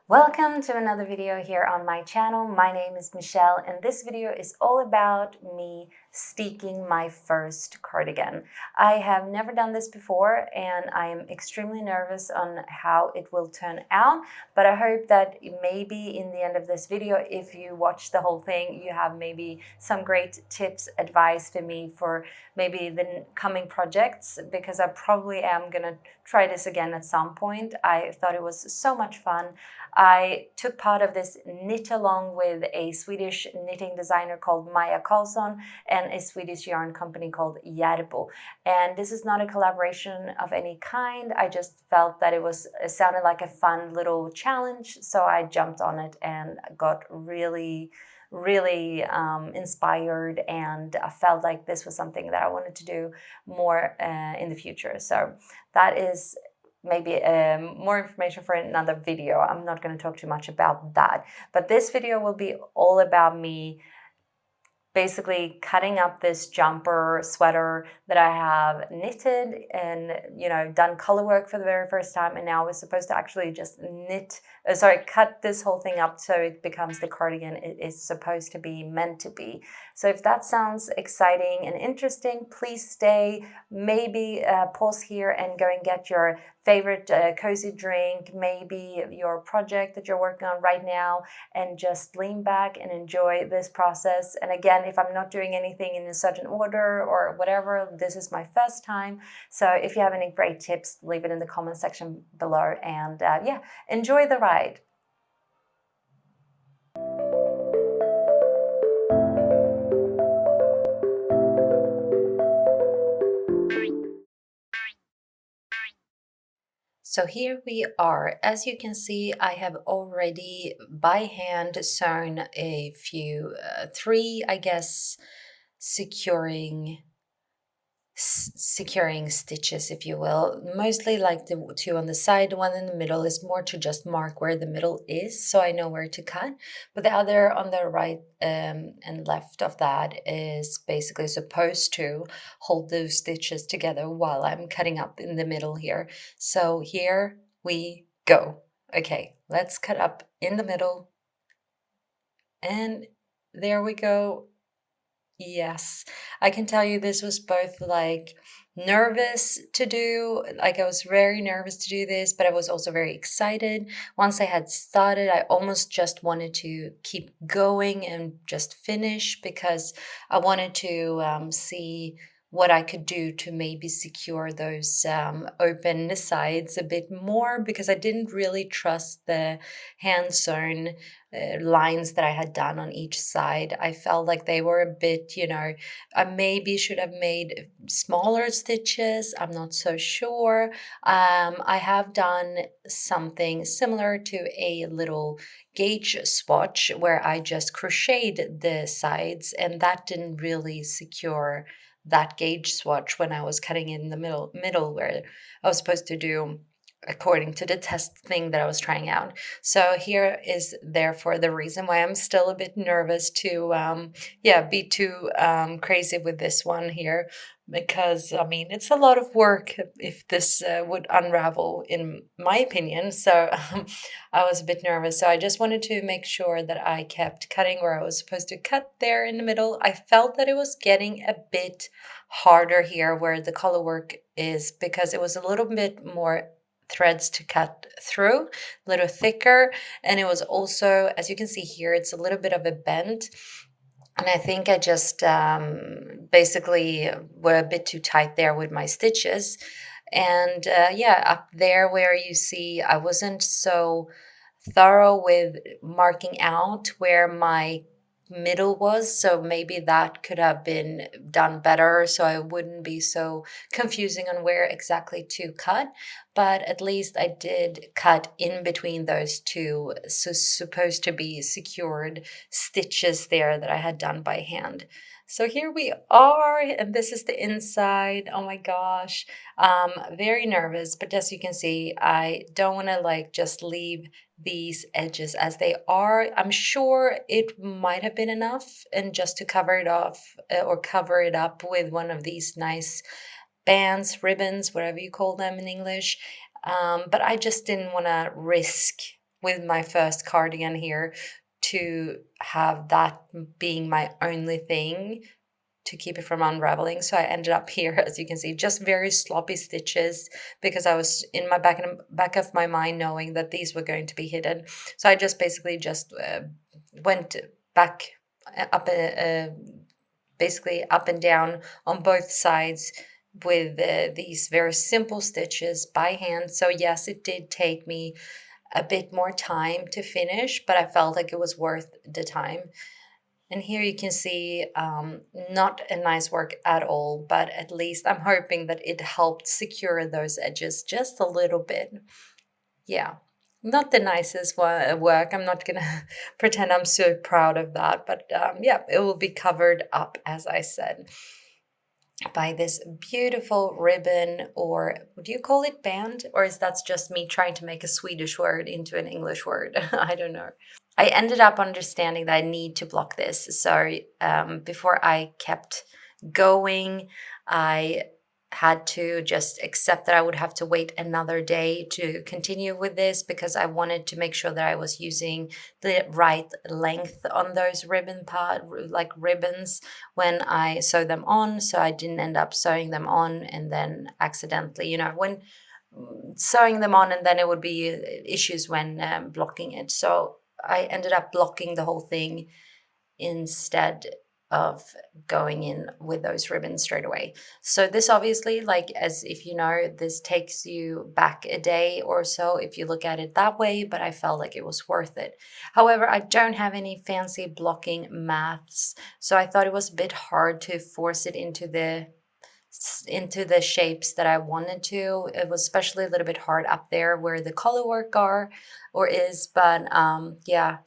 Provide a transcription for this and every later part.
Welcome to another video here on my channel. My name is Michelle and this video is all about me steeking my first cardigan. I have never done this before and I am extremely nervous on how it will turn out, but I hope that maybe in the end of this video, if you watch the whole thing, you have maybe some great tips, advice for me for maybe the coming projects, because I probably am gonna try this again at some point. I thought it was so much fun. I took part of this knit along with a Swedish knitting designer called Maja Karlsson and a Swedish yarn company called Järbo. And this is not a collaboration of any kind. I just felt that it sounded like a fun little challenge. So I jumped on it and got really inspired, and I felt like this was something that I wanted to do more in the future. So that is maybe more information for another video. I'm not going to talk too much about that, but this video will be all about me basically cutting up this jumper sweater that I have knitted and, done color work for the very first time. And now we're supposed to actually just cut this whole thing up so it becomes the cardigan it is supposed to be, meant to be. So if that sounds exciting and interesting, please stay. Maybe pause here and go and get your favorite cozy drink, maybe your project that you're working on right now, and just lean back and enjoy this process. And again, if I'm not doing anything in a certain order or whatever, this is my first time. So if you have any great tips, leave it in the comment section below, and enjoy the ride. So here we are. As you can see, I have already by hand sewn a few, three, I guess, securing stitches, if you will. Mostly like the two on the side. The one in the middle is more to just mark where the middle is, so I know where to cut. But the other on the right and left of that is basically supposed to hold those stitches together while I'm cutting up in the middle here. So here we go. Okay, let's cut up in the middle. And there we go. Yes, I can tell you this was both like nervous to do, like I was very nervous to do this, but I was also very excited. Once I had started, I almost just wanted to keep going and just finish, because I wanted to see what I could do to maybe secure those open sides a bit more, because I didn't really trust the hand sewn lines that I had done on each side. I felt like they were a bit, I maybe should have made smaller stitches. I'm not so sure. I have done something similar to a little gauge swatch where I just crocheted the sides, and that didn't really secure that gauge swatch when I was cutting in the middle where I was supposed to do according to the test thing that I was trying out. So here is therefore the reason why I'm still a bit nervous to be too crazy with this one here, because I mean it's a lot of work if this would unravel, in my opinion. So I was a bit nervous. So I just wanted to make sure that I kept cutting where I was supposed to cut there in the middle. I felt that it was getting a bit harder here where the color work is, because it was a little bit more threads to cut through, a little thicker, and it was also, as you can see here, it's a little bit of a bend. And I think I just basically were a bit too tight there with my stitches. And up there where you see I wasn't so thorough with marking out where my middle was, so maybe that could have been done better so I wouldn't be so confusing on where exactly to cut. But at least I did cut in between those two, so supposed to be secured stitches there that I had done by hand. So here we are, and this is the inside. Oh my gosh, very nervous, but as you can see, I don't want to just leave these edges as they are. I'm sure it might have been enough, and just to cover it off or cover it up with one of these nice bands, ribbons, whatever you call them in English. But I just didn't want to risk with my first cardigan here to have that being my only thing to keep it from unraveling. So I ended up here, as you can see, just very sloppy stitches because I was in my back of my mind knowing that these were going to be hidden. So I just basically just went back up, basically up and down on both sides with these very simple stitches by hand. So yes, it did take me a bit more time to finish, but I felt like it was worth the time. And here you can see not a nice work at all, but at least I'm hoping that it helped secure those edges just a little bit. Yeah, not the nicest work. I'm not gonna pretend I'm so proud of that, but yeah, it will be covered up, as I said, by this beautiful ribbon, or would you call it band? Or is that just me trying to make a Swedish word into an English word? I don't know. I ended up understanding that I need to block this. So before I kept going, I had to just accept that I would have to wait another day to continue with this because I wanted to make sure that I was using the right length on those ribbons when I sew them on, so I didn't end up sewing them on and then accidentally, when sewing them on, and then it would be issues when blocking it. So I ended up blocking the whole thing instead of going in with those ribbons straight away. So this obviously, like, as if you know, this takes you back a day or so if you look at it that way, but I felt like it was worth it. However, I don't have any fancy blocking maths, so I thought it was a bit hard to force it into the shapes that I wanted to. It was especially a little bit hard up there where the color work is, but yeah,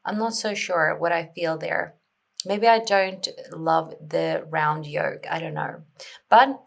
I'm not so sure what I feel there. Maybe I don't love the round yoke, I don't know. But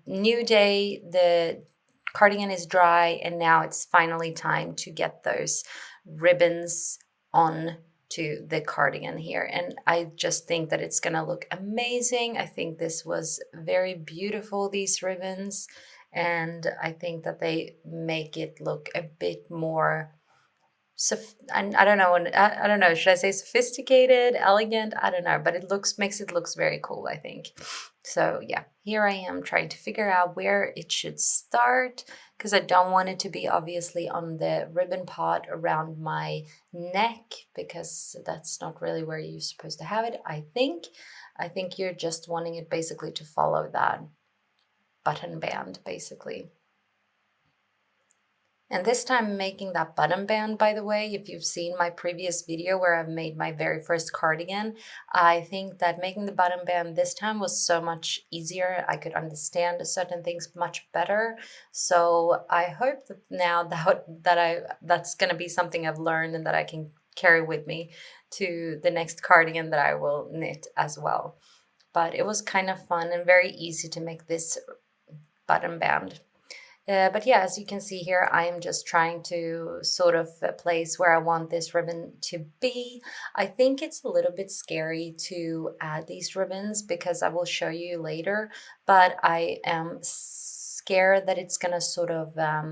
new day, the cardigan is dry, and now it's finally time to get those ribbons on to the cardigan here, and I just think that it's gonna look amazing. I think this was very beautiful, these ribbons, and I think that they make it look a bit more and I don't know, I don't know, should I say sophisticated, elegant? I don't know, but it makes it looks very cool, I think. So yeah, here I am trying to figure out where it should start because I don't want it to be obviously on the ribbon part around my neck because that's not really where you're supposed to have it, I think. I think you're just wanting it basically to follow that button band, basically. And this time making that button band, by the way, if you've seen my previous video where I've made my very first cardigan, I think that making the button band this time was so much easier. I could understand certain things much better. So I hope that now that's going to be something I've learned and that I can carry with me to the next cardigan that I will knit as well. But it was kind of fun and very easy to make this button band. But yeah, as you can see here, I am just trying to sort of place where I want this ribbon to be. I think it's a little bit scary to add these ribbons because I will show you later, but I am scared that it's gonna sort of, that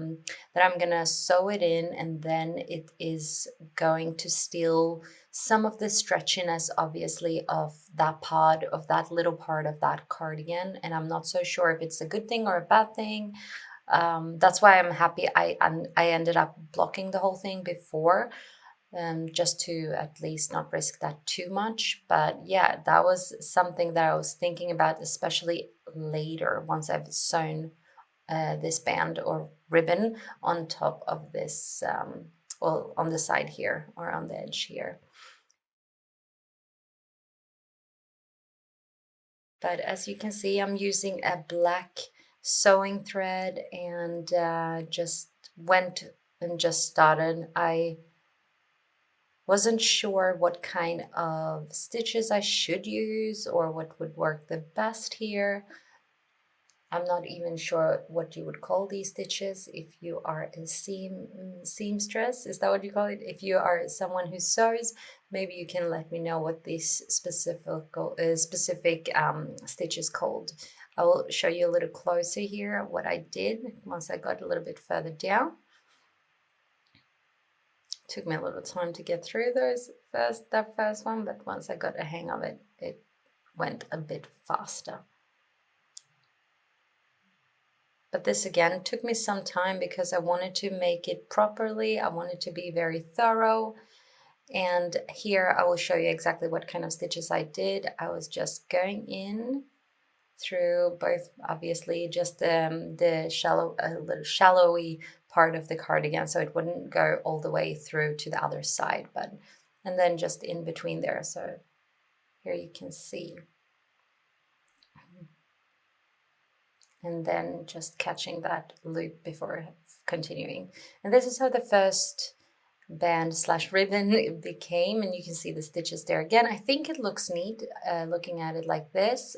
I'm gonna sew it in and then it is going to steal some of the stretchiness, obviously, of that little part of that cardigan. And I'm not so sure if it's a good thing or a bad thing. That's why I'm happy I ended up blocking the whole thing before, just to at least not risk that too much. But yeah, that was something that I was thinking about, especially later once I've sewn this band or ribbon on top of this, well, on the side here or on the edge here. But as you can see, I'm using a black sewing thread and just went and just started. I wasn't sure what kind of stitches I should use or what would work the best here. I'm not even sure what you would call these stitches. If you are a seamstress, is that what you call it? If you are someone who sews, maybe you can let me know what these specific stitches called. I will show you a little closer here what I did once I got a little bit further down Took me a little time to get through that first one, but once I got a hang of it, it went a bit faster. But this again took me some time because I wanted to make it properly. I wanted to be very thorough. And here I will show you exactly what kind of stitches I did. I was just going in through both, obviously, just the shallow, a little shallowy part of the cardigan, so it wouldn't go all the way through to the other side, and then just in between there. So here you can see. And then just catching that loop before continuing. And this is how the first band / ribbon became, and you can see the stitches there again. I think it looks neat looking at it like this.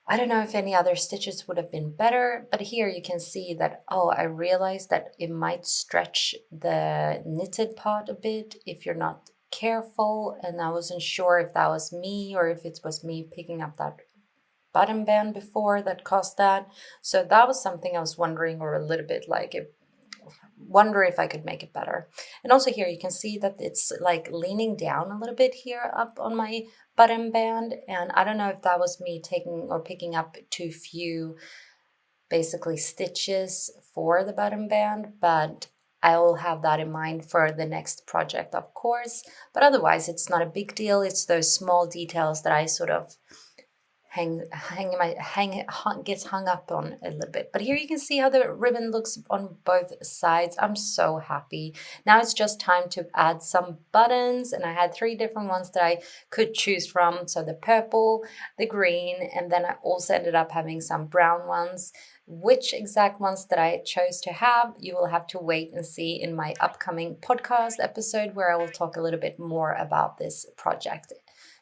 I don't know if any other stitches would have been better, but here you can see that, oh, I realized that it might stretch the knitted part a bit if you're not careful, and I wasn't sure if that was me or if it was me picking up that bottom band before that caused that. So that was something I was wondering, or a little bit like wonder if I could make it better. And also here you can see that it's like leaning down a little bit here up on my bottom band, and I don't know if that was me taking or picking up too few basically stitches for the bottom band, but I will have that in mind for the next project, of course. But otherwise it's not a big deal. It's those small details that I sort of gets hung up on a little bit. But here you can see how the ribbon looks on both sides. I'm so happy. Now it's just time to add some buttons, and I had 3 different ones that I could choose from. So the purple, the green, and then I also ended up having some brown ones. Which exact ones that I chose to have, you will have to wait and see in my upcoming podcast episode, where I will talk a little bit more about this project.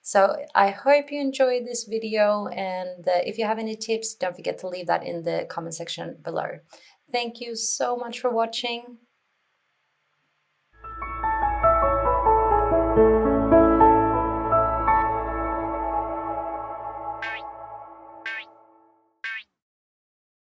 So I hope you enjoyed this video, and if you have any tips, don't forget to leave that in the comment section below. Thank you so much for watching.